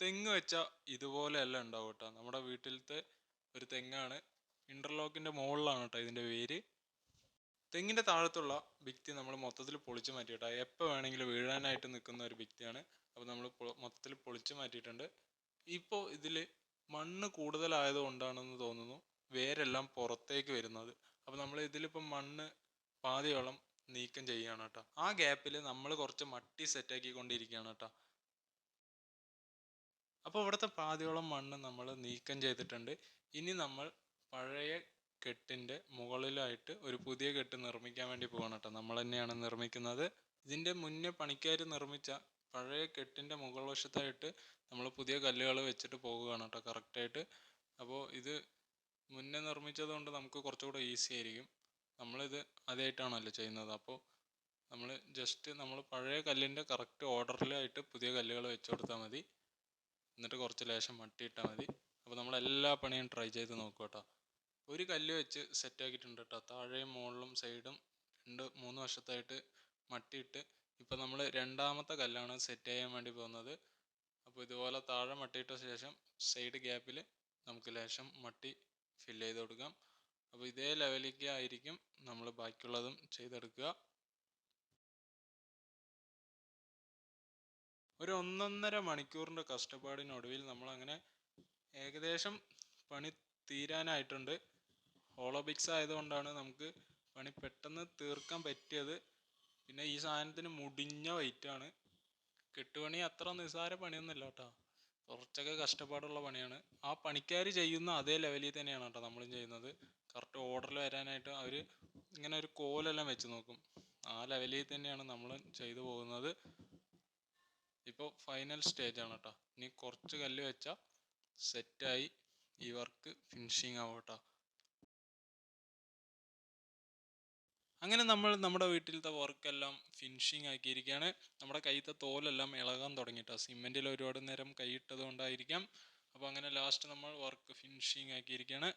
തെങ്ങ് വെച്ചാൽ ഇതുപോലെയല്ല ഉണ്ടാവും കേട്ടോ. നമ്മുടെ വീട്ടിലത്തെ ഒരു തെങ്ങാണ്. ഇൻ്റർലോക്കിൻ്റെ മുകളിലാണ് കേട്ടോ ഇതിൻ്റെ വേര്. തെങ്ങിൻ്റെ താഴത്തുള്ള ഭിത്തി നമ്മൾ മൊത്തത്തിൽ പൊളിച്ച് മാറ്റി കേട്ടോ. എപ്പോൾ വേണമെങ്കിലും വീഴാനായിട്ട് നിൽക്കുന്ന ഒരു ഭിത്തിയാണ്. അപ്പോൾ നമ്മൾ മൊത്തത്തിൽ പൊളിച്ച് മാറ്റിയിട്ടുണ്ട്. ഇപ്പോൾ ഇതിൽ മണ്ണ് കൂടുതലായത് കൊണ്ടാണെന്ന് തോന്നുന്നു വേരെല്ലാം പുറത്തേക്ക് വരുന്നത്. അപ്പോൾ നമ്മൾ ഇതിലിപ്പം മണ്ണ് പാതിയോളം നീക്കം ചെയ്യുകയാണ് കേട്ടോ. ആ ഗ്യാപ്പിൽ നമ്മൾ കുറച്ച് മട്ടി സെറ്റാക്കിക്കൊണ്ടിരിക്കുകയാണ് കേട്ടോ. അപ്പോൾ ഇവിടുത്തെ പാതിയോളം മണ്ണ് നമ്മൾ നീക്കം ചെയ്തിട്ടുണ്ട്. ഇനി നമ്മൾ പഴയ കെട്ടിൻ്റെ മുകളിലായിട്ട് ഒരു പുതിയ കെട്ട് നിർമ്മിക്കാൻ വേണ്ടി പോകണം കേട്ടോ. നമ്മൾ തന്നെയാണ് നിർമ്മിക്കുന്നത്. ഇതിൻ്റെ മുന്നേ പണിക്കാർ നിർമ്മിച്ച പഴയ കെട്ടിൻ്റെ മുകൾ വശത്തായിട്ട് നമ്മൾ പുതിയ കല്ലുകൾ വെച്ചിട്ട് പോകുകയാണ് കേട്ടോ കറക്റ്റായിട്ട്. അപ്പോൾ ഇത് മുന്നേ നിർമ്മിച്ചത് കൊണ്ട് നമുക്ക് കുറച്ചുകൂടെ ഈസി ആയിരിക്കും. നമ്മളിത് ആദ്യമായിട്ടാണല്ലോ ചെയ്യുന്നത്. അപ്പോൾ നമ്മൾ ജസ്റ്റ് നമ്മൾ പഴയ കല്ലിൻ്റെ കറക്റ്റ് ഓർഡറിലായിട്ട് പുതിയ കല്ലുകൾ വെച്ച് കൊടുത്താൽ മതി. എന്നിട്ട് കുറച്ച് ലേശം മട്ടി ഇട്ടാൽ മതി. അപ്പോൾ നമ്മൾ എല്ലാ പണിയും ട്രൈ ചെയ്ത് നോക്കുക കേട്ടോ. ഒരു കല്ല് വെച്ച് സെറ്റാക്കിയിട്ടുണ്ട് കേട്ടോ. താഴെയും മുകളിലും സൈഡും 2-3 വശത്തായിട്ട് മട്ടിയിട്ട് ഇപ്പോൾ നമ്മൾ രണ്ടാമത്തെ കല്ലാണ് സെറ്റ് ചെയ്യാൻ വേണ്ടി പോകുന്നത്. അപ്പോൾ ഇതുപോലെ താഴെ മട്ടിയിട്ട ശേഷം സൈഡ് ഗ്യാപ്പിൽ നമുക്ക് ലേശം മട്ടി ഫില്ല് ചെയ്ത് കൊടുക്കാം. അപ്പോൾ ഇതേ ലെവലിലേക്ക് ആയിരിക്കും നമ്മൾ ബാക്കിയുള്ളതും ചെയ്തെടുക്കുക. ഒരു 1.5 മണിക്കൂറിൻ്റെ കഷ്ടപ്പാടിനൊടുവിൽ നമ്മളങ്ങനെ ഏകദേശം പണി തീരാനായിട്ടുണ്ട്. ഹോളോ ബ്രിക്സ് ആയതുകൊണ്ടാണ് നമുക്ക് പണി പെട്ടെന്ന് തീർക്കാൻ പറ്റിയത്. പിന്നെ ഈ സാധനത്തിന് മുടിഞ്ഞ വെയിറ്റാണ്. കെട്ടുപണി അത്ര നിസ്സാര പണിയൊന്നുമല്ല കേട്ടോ. കുറച്ചൊക്കെ കഷ്ടപ്പാടുള്ള പണിയാണ്. ആ പണിക്കാർ ചെയ്യുന്ന അതേ ലെവലിൽ തന്നെയാണ് കേട്ടോ നമ്മളും ചെയ്യുന്നത്. കറക്റ്റ് ഓർഡറിൽ വരാനായിട്ട് അവർ ഇങ്ങനെ ഒരു കോലെല്ലാം വെച്ച് നോക്കും. ആ ലെവലിൽ തന്നെയാണ് നമ്മൾ ചെയ്തു പോകുന്നത്. ഇപ്പോൾ ഫൈനൽ സ്റ്റേജാണ് കേട്ടോ. ഇനി കുറച്ച് കല്ല് വെച്ചാൽ സെറ്റായി ഈ വർക്ക് ഫിനിഷിങ് ആവും കേട്ടോ. അങ്ങനെ നമ്മൾ നമ്മുടെ വീട്ടിലത്തെ വർക്കെല്ലാം ഫിനിഷിങ് ആക്കിയിരിക്കുകയാണ്. നമ്മുടെ കയ്യിലത്തെ തോലെല്ലാം ഇളകാൻ തുടങ്ങിയിട്ടോ. സിമെൻറ്റിൽ ഒരുപാട് നേരം കൈയിട്ടത് കൊണ്ടായിരിക്കാം. അപ്പോൾ അങ്ങനെ ലാസ്റ്റ് നമ്മൾ വർക്ക് ഫിനിഷിങ് ആക്കിയിരിക്കുകയാണ്.